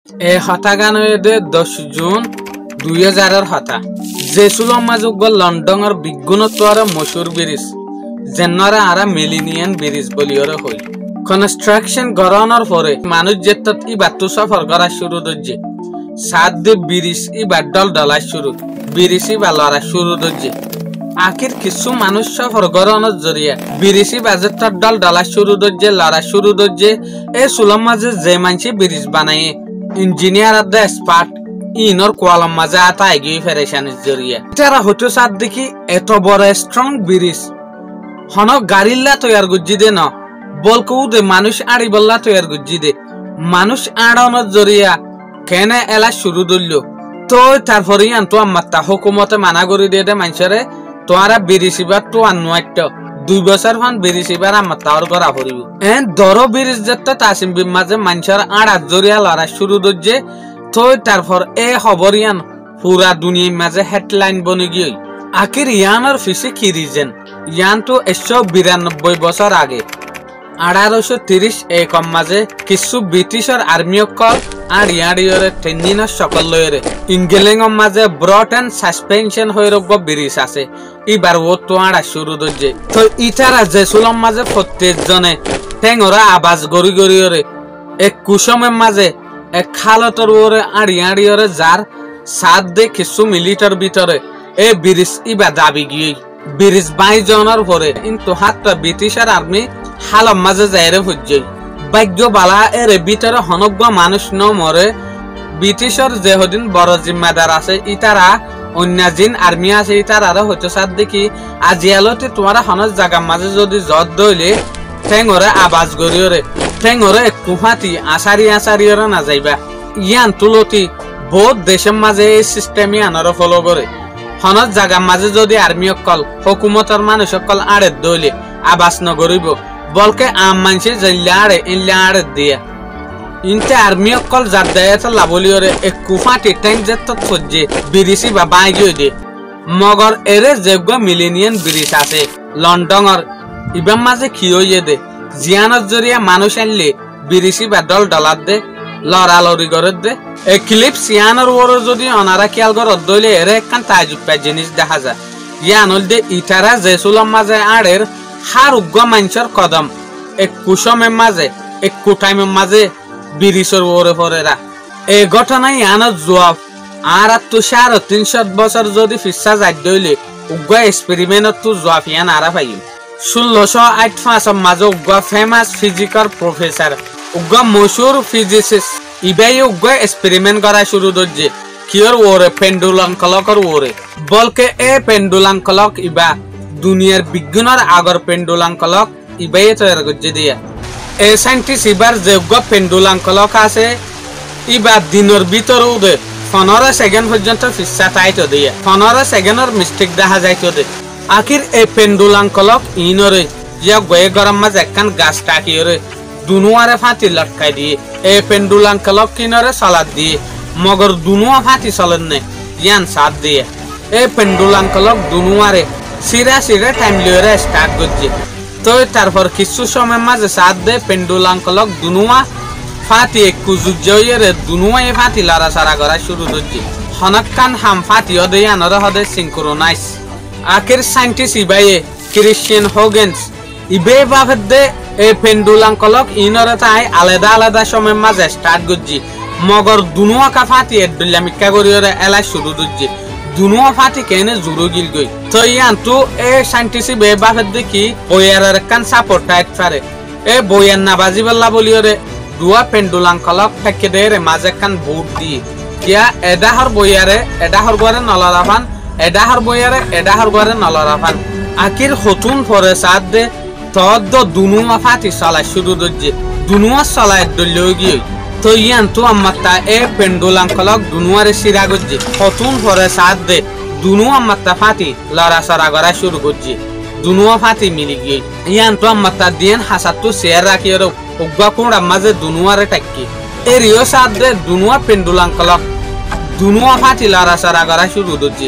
এই হতাগানয়ে 10 জুন 2000 হতা জেসুলম মাজুগ লন্ডনের বিজ্ঞানত্বর মশুর ব্রিজ জেনরা আরা মিলিনিয়ান ব্রিজ বলিওরে হই কনস্ট্রাকশন গরানোর পরে মানুষ যেতত ইবাতু সফর করা শুরু দজ্জে সাত দে ব্রিজ ইবার দলদলা শুরু ব্রিজ ইবার লড়া শুরু দজ্জে আখির কিছু মানুষ সফর গরানোর জরিয়া ব্রিজ ইবাজের দলদলা শুরু দজ্জে লড়া শুরু দজ্জে এই সুলম মাঝে যে মানসি ব্রিজ বানায়ে ইঞ্জিনিয়ার আদা এক্সপার্ট ইনর কোয়ালম মাঝে আতা এগিয়ে ফেরেশানির জরিয়া তারা হতো সাত দেখি এত বড় স্ট্রং ব্রিজ হন গাড়িল্লা তৈয়ার গুজ্জি দে ন বলকু দে মানুষ আড়ি বল্লা তৈয়ার গুজ্জি দে মানুষ আড়ানোর জরিয়া কেনে এলা শুরু দিল তো তারপরে আনতো আমাত্তা হুকুমতে মানা করে দিয়ে দে মানুষরে তোরা বিরিশিবার তো আনুয়াইট 2 বছর ফান বিরিশিবার আমাত্তা ওর করা পড়িব দর ব্রিজ যেতে তাসিম বিম মাঝে মানুষের আড়াত জরিয়া লড়া শুরু দজ্জে তো তারপর এ খবরিয়ান পুরা দুনিয়ার মাঝে হেডলাইন বনে গিয়ে আখির ইয়ানোর ফিসে কি রিজন ইয়ান তো 192 বছর আগে 1830 একম মাঝে কিছু ব্রিটিশের আর্মি অকল আর ইয়ারিয়রে ট্রেনিনের সকল লয়রে ইংগেলিংর মাঝে ব্রট এন্ড সাসপেনশন হয়ে রোগ ব্রিজ আছে এবার ও তো আড়া শুরু দজ্জে তো ইতারা জেসুলম মাঝে প্রত্যেক জনে টেঙরা আবাজ গড়ি গড়িয়রে এক কুসমের মাঝে এক খালতর ওরে আড়িয়াড়িয়রে যার সাত দে কিছু মিলিটার ভিতরে এ ব্রিজ ইবা দাবি গিয়ে ব্রিজ 22 জনের পরে কিন্তু হাতটা ব্রিটিশের আর্মি হালম মাঝে যাইরে হজ্জে ভাগ্য বালা এর ভিতরে হনজ্ঞ মানুষ ন মরে ব্রিটিশের যেহদিন বড় জিম্মাদার আছে ইতারা অন্য জিন আর্মি আছে ইতারা হয়তো সাত দেখি আজিয়ালতে তোমার হনজ জায়গার মাঝে যদি জত দইলে ঠেঙরে আবাজ গড়িয়রে ঠেঙরে কুহাতি আসারি আসারিয়রে না যাইবা ইয়ান তুলতি বহুত দেশের মাঝে এই সিস্টেমই আনার ফলো করে হনজ জায়গার মাঝে যদি আর্মি অকল হুকুমতের মানুষ অকল আড়ে দইলে আবাস নগরিব বলকে আম মানসি জল্লা আড়ে ইল্লা আড়ে দিয়া ইনতে আর্মি অকল যার দেয় লাবলিয়রে এক কুফাটি ট্যাঙ্ক যেত খোঁজে বিরিশি বা বাই গিয়ে দে মগর এরে যোগ্য মিলেনিয়ান ব্রিজ আছে লন্ডনের ইবাম মাঝে খিয়ে দে জিয়ানোর জরিয়া মানুষ আনলে বিরিশি বা দল ডলার দে লড়ালড়ি করে দে ক্লিপস ইয়ানোর ওরে যদি অনারা খেয়াল করত দইলে এরে একখান তাজুব্বা জিনিস দেখা যায় ইয়ানল দে ইটারা জেসুলম মাঝে আড়ের হার উগ্র মানুষের কদম এক কুসমের মাঝে এক কুটাইমের মাঝে ব্রিজের ওরে পরেরা এই ঘটনায় ইয়ানোর জবাব আর তো 350 বছর যদি ফিসা যাই দইলে উগ্র এক্সপেরিমেন্টত তো জবাব ইয়ান আরা পাইম 1685 মাঝে উগ্র ফেমাস ফিজিক্যাল প্রফেসর উগ্র মশুর ফিজিসিস্ট ইবাই উগ্র এক্সপেরিমেন্ট করা শুরু দজ্জে কিয়র ওরে পেন্ডুলাম ক্লকর ওরে বলকে এ পেন্ডুলাম ক্লক ইবা দুনিয়ার বিজ্ঞানের আগর পেন্ডুলাম ক্লক ইবাই তৈরি করছে দিয়া এ সাইন্টিস্ট ইবার যোগ্য পেন্ডুলাম ক্লক আছে ইবা দিনের ভিতরে উদে 15 সেকেন্ড পর্যন্ত ফিসা তাইতো দিয়া 15 সেকেন্ডের মিস্টেক দেখা যাইতো দে আখির এই পেন্ডুলাম ক্লক ইনরে ইয়া গয়ে গরম মাঝে একখান গাছ টাকিয়রে দুনুয়ারে ফাঁতি লটকাই দিয়ে এই পেন্ডুলাম ক্লক কিনরে সালাদ দিয়ে মগর দুনুয়া ফাঁতি চলেন নে ইয়ান সাথ দিয়ে এই পেন্ডুলাম ক্লক দুনুয়ারে সিরা সিরা টাইম লিওরে স্টার্ট করছে তো তারপর কিছু সময় মাঝে সাথ দে পেন্ডুলাম ক্লক দুনুয়া ফাঁতি একটু জুজরে দুনুয়ায় ফাঁতি লড়া সারা করা শুরু করছে হনকান হাম ফাঁতি হদে ইয়ানরে হদে সিনক্রোনাইজ আখির সাইন্টিস্ট ইবাইয়ে ক্রিশ্চিয়ান হোগেন্স ইবে বাফের দে এই পেন্ডুলাম ক্লক ইনরে তাই আলাদা আলাদা সময় মাঝে স্টার্ট করছি মগর দুনুয়া কা ফাঁতি এডুল্লা মিক্কা করিয়রে এলা শুরু করছে দুনুয়া ফাঁতি কেনে জুরু গিল গই তো ইয়ান তো এ সাইন্টিস্ট বে বাফের দেখি বয়ারের কান সাপোর্ট টাইট পারে এ বয়ার না বাজি বল্লা বলিয়রে দুয়া পেন্ডুলাম ক্লক ফেকে দেরে মাঝে কান বুট দিয়ে কিয়া এডাহর বয়ারে এডাহর গরে নলারাফান এডাহর বয়ারে এডাহর গরে নলারাফান আখির হতুন পরে সাথ দে তদ দুনুয়া ফাঁতি চলাই শুরু দজ্জে দুনুয়া চলাই দলিও গিয়ে তো ইয়ান তো আমাত্তা এ পেন্ডুলাম ক্লক দুনুয়ারে সিরা গজ্জে হতুন পরে সাথ দে দুনুয়া আমাত্তা ফাঁতি লড়া সরা করা শুরু করছে দুনুয়া ফাঁতি মিলি গিয়ে ইয়ান তো আমাত্তা দিয়েন হাসাতো শেয়ার রাখিয়ে উগ্র কুড়া মাঝে দুনুয়ারে টাকি এরিও সাথ দে দুনুয়া পেন্ডুলাম ক্লক দুনুয়া ফাঁতি লড়া সরা করা শুরু করছে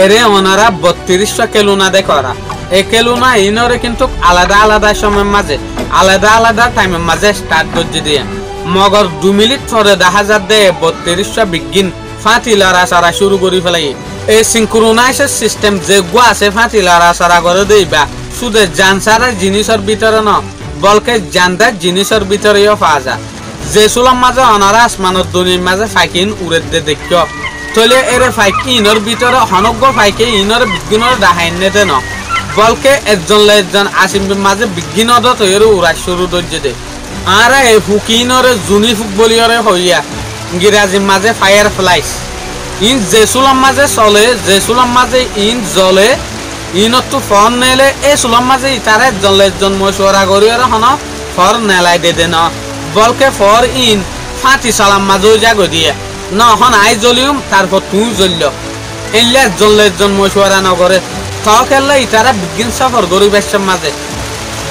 এরে ওনারা 3200 কেলুনা দে করা এই কেলুনা ইনরে কিন্তু আলাদা আলাদা সময়ের মাঝে আলাদা আলাদা টাইমের মাঝে স্টার্ট করছে দিয়ে মগর 2 মিনিট পরে দেখা যাচ্ছে 3200 বিজ্ঞান ফাটি লড়াচড়া শুরু করে ফেলাই। এই সিনক্রোনাইজেড সিস্টেম যেগুলো আছে ফাটি লড়াচড়া করে দেইবা শুধু জানসারা জিনিসের ভিতরে ন বলকে জানদার জিনিসের ভিতরেও পাওয়া যায়। যে চুলার মাঝে অনারা আসমানের দুনিয়ার মাঝে ফাইকিন উড়ে দে দেখিও তলে এর ফাইকি ইনর ভিতরে হনজ্ঞ ফাইকে ইনর বিজ্ঞানের ডাহাইন দে ন বলকে একজন আসিমের মাঝে বিজ্ঞানত তৈরি উড়া শুরু দর্জে দে। আর এই ফুকিনরে জুনি ফুক বলিয়রে হইয়া ইংরাজির মাঝে ফায়ার ফ্লাইস ইন যে চুলার মাঝে চলে যে চুলার মাঝে ইন জ্বলে ইনতো ফর নেলে এই চুলার মাঝে ইতারে একজন মশওয়ারা করিয়রে হন ফর নেলাই দে ন বলকে ফর ইন ফাটি সালাম মাঝেও জাগো দিয়ে না হন আই জ্বলিউম তারপর তুই জ্বলল এলে একজন মশওয়ারা নগরে তখেলে ইতারা বিজ্ঞান সফর গরি বেশের মাঝে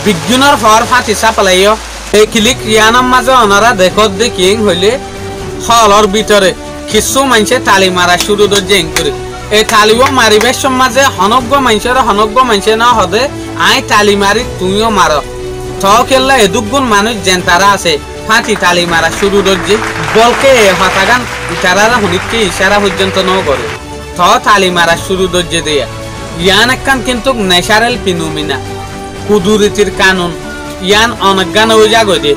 বিজ্ঞানের ফর ফাটি চাপালাইও এই ক্লিক ইয়ানার মাঝে ওনারা দেখত দেখি হইলে হলর ভিতরে কিছু মানুষে তালি মারা শুরু দর্জে করে এই তালিও মারিবের মাঝে হনজ্ঞ মানুষে না হদে আই তালি মারি তুইও মার তখেলে এদুগুণ মানুষ যেন তারা আছে ফাটি তালি মারা শুরু দর্জে বলকে হতাগান ইতারা হনিককে ইশারা পর্যন্ত ন করে তালি মারা শুরু দর্জে দেয়া ইয়ান একখান কিন্তু ন্যাচারাল ফিনোমিনা কুদুরীতির কানুন ইয়ান অনজ্ঞান হয়ে যাগো দে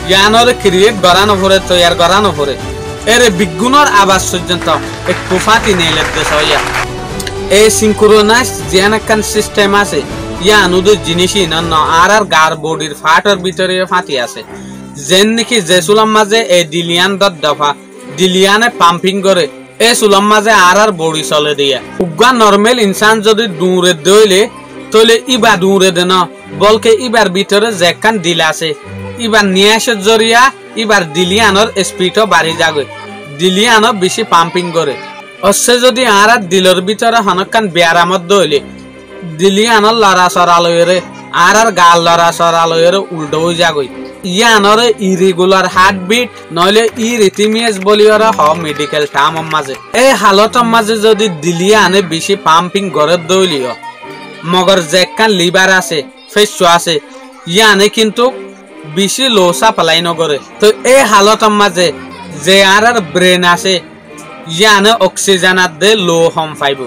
ইয়ানর ক্রিয়েট গড়ানো ভরে তৈয়ার গড়ানো ভরে এর বিজ্ঞানের আবাস পর্যন্ত একটু ফাটি নেইলে দেশ হইয়া এই সিনক্রোনাইজ ইয়ান একখান সিস্টেম আছে ইয়ান ওদের জিনিসই ন আর গার বডির ফাটের ভিতরে ফাটি আছে যেন নাকি যে চুলার মাঝে এই ডিলিয়ান দফা ডিলিয়ানে পাম্পিং করে এই চুলার মাঝে আর বডি চলে দিয়া উগা নর্মাল ইনসান যদি দূরে দইলে তলে ইবা দূরে দে ন বলকে ইবার ভিতরে যেখান দিল আছে ইবার নিয়ে আসে জরিয়া ইবার ডিলিয়ানোর স্পিডও বাড়ি যাবে ডিলিয়ানো বেশি পাম্পিং করে অবশ্য যদি আর দিলের ভিতরে হনকান ব্যারামত দইলে ডিলিয়ানোর লড়াচড়ালয়ের আর গাল লড়াচড়ালয়ের উল্টো হয়ে যাবে ইয়ানরে ইরেগুলার হার্টবিট নইলে ইরিথমিয়াস বলিওরা হ মেডিকেল টার্মর মাঝে এই হালতর মাঝে যদি ডিলিয়ানে বেশি পাম্পিং করে দইলিও মগর যেখান লিভার আছে ফেসো আছে ইয়ানে কিন্তু বেশি লো সাপ্লাই নগরে তো এই হালতর মাঝে যে আর ব্রেন আছে ইয়ানে অক্সিজেনার দে লো হম পাইব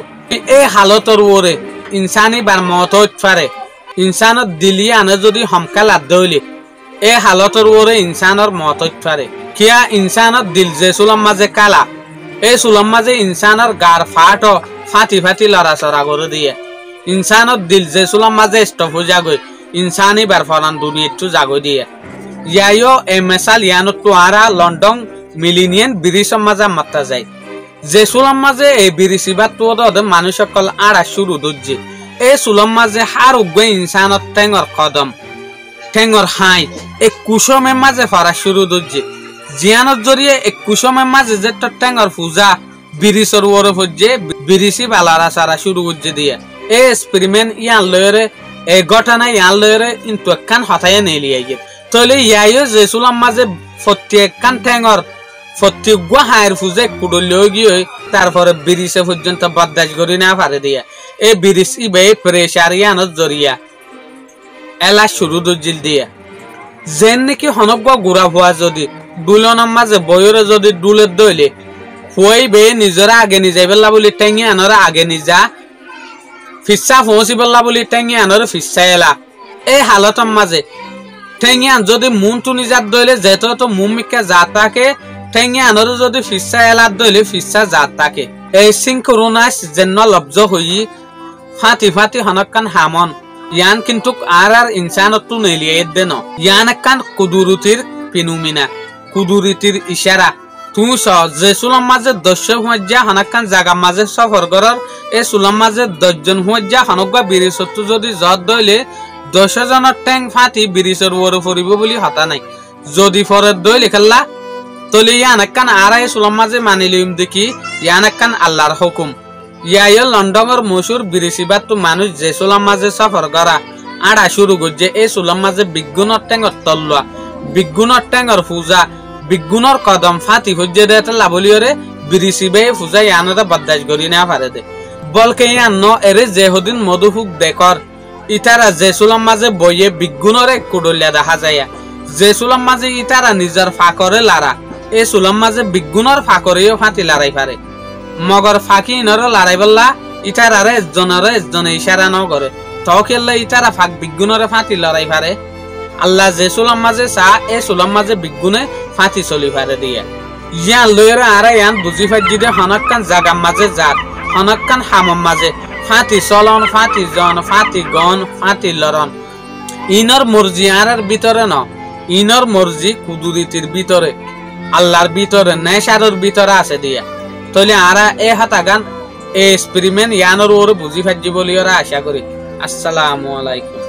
এই হালতর ওরে ইনসানি বার মত হইতে পারে ইনসানত ডিলিয়ানে যদি হমকাল দইলি এই হালতর ওরে ইনসানের মত হইতে পারে কিয়া ইনসানত দিল যে চুলার মাঝে কালা এই চুলার মাঝে ইনসানের গার ফাটও ফাটি ফাটি লড়াচড়া করে দিয়ে ইনসানত দিল যে চুলার মাঝে স্টপ হয়ে যাগৈ ইনসানি বার ফরান দুনিয়াটো যাগৈ দিয়ে ইয়াইও এমেসাল ইয়ানত তো আরা লন্ডন মিলিনিয়ান ব্রিজের মাঝে মাত্রা যায় যে চুলার মাঝে এই ব্রিজ ইবার তো মানুষ সকল আড়া শুরু দর্জি এই চুলার মাঝে হার উগ্গে ইনসানত ঠেঙর কদম ঠেঙর হাই এক কুসমের মাঝে ফরা শুরু দর্জি জিয়ানত জরিয়ে এক কুসমের মাঝে যে ঠেঙর পূজা ব্রিজের ওরে ফজে ব্রিজই বালারা সারা শুরু করছে দিয়ে এই এক্সপেরিমেন্ট ইয়ান লয়রে এই ঘটনা ইয়ান লয়রে কিন্তু একখান হতায় নেলিয়ে গিয়ে তলে ইয়াইও যে চুলার মাঝে প্রত্যেকখান ঠেঙর প্রত্যেক হায়ের ফুজে কুডলিও গিয়ে তারপরে ব্রিজে পর্যন্ত বরদাস্ত করি না পারে দিয়া এই ব্রিজ ইবে প্রেসার ইয়ানত জরিয়া এলা শুরু দর্জিল দিয়া যেন নাকি হনজ্ঞ গুড়া ভুয়া যদি দুলনের মাঝে বইরে যদি দুলের দইলে হুয়াই বে নিজরা আগে নিজে বেলা বলি টেঙি আনরা আগে নিজা ফিসা পৌঁছি বেলা বলি টেঙি আনরে ফিসা এলা এই হালতর মাঝে টেঙি আন যদি মুনটু নিজাত দইলে যেহেতু তো মুমিকে যা থাকে টেঙি আনরে যদি ফিসা এলাত দইলে ফিসা যা থাকে এই সিনক্রোনাইজ যেন লব্জ হই ফাটি ফাটি হনকান হামন ইয়ান কিন্তু আর ইনসানতো নেলিয়ে দেন ইয়ান একখান কুদুরতির ফিনোমিনা কুদুরতির ইশারা তুই যে চুলার মাঝে 10 হুঁজা হনকান জাগা মাঝে সফর করার এই চুলার মাঝে 10 জন হুঁজা হনকা ব্রিজতো যদি জত দইলে 10 জনের ট্যাং ফাটি ব্রিজের ওরে পড়িব বলি হতা নাই যদি ফরের দইলে খেলা তলে ইয়ান একখান আর এই চুলার মাঝে মানিলিম দেখি ইয়ান একখান আল্লাহর হুকুম ইয়াইও লন্ডনের মশুর ব্রিজিবার তো মানুষ যে চুলার মাঝে সফর করা আড়া শুরু করছে এই চুলার মাঝে বিজ্ঞানের ট্যাঙর তল্লা বিজ্ঞানের ট্যাঙর পূজা বিজ্ঞানের কদম ফাটি হজ্জে দে লাভলিয়রে ব্রিজিবে পূজা ইয়ানরা বরদাস্ত করি না পারে দে বলকে ইয়ান ন এরে যে হদিন মধুফুক দেখর ইতারা যে চুলার মাঝে বইয়ে বিজ্ঞানের এক কুডলিয়া দেখা যায় যে চুলার মাঝে ইতারা নিজের ফাঁকরে লারা এই চুলার মাঝে বিগুণর ফাঁকরেও ফাঁতি লড়াই পারে মগর ফাঁকি ইনরও লড়াই বললা ইতারারে এজনে ইশারা ন করে তখেললে ইতারা ফাঁক বিগুণরে ফাঁতি লড়াই পারে আল্লাহ যে চুলার মাঝে চা এই চুলার মাঝে বিগুণে ফাঁতি চলি পারে দিয়ে ইয়ান লইরে আরা ইয়ান বুঝি ফাজি দে হনকান জাগার মাঝে যাক হনকান হামম মাঝে ফাঁতি চলন ফাঁতি জন ফাঁতি গন ফাঁতি লরন ইনর মর্জি আরার ভিতরে ন ইনর মর্জি কুদুরিতির ভিতরে আল্লাহর ভিতরে নেশারর ভিতরে আছে দিয়া তাহলে আরা এ হাতাগান এ এক্সপেরিমেন্ট ইয়ানোর ওরে বুঝি ফাজি বলি ওরা আশা করি আসসালামু আলাইকুম।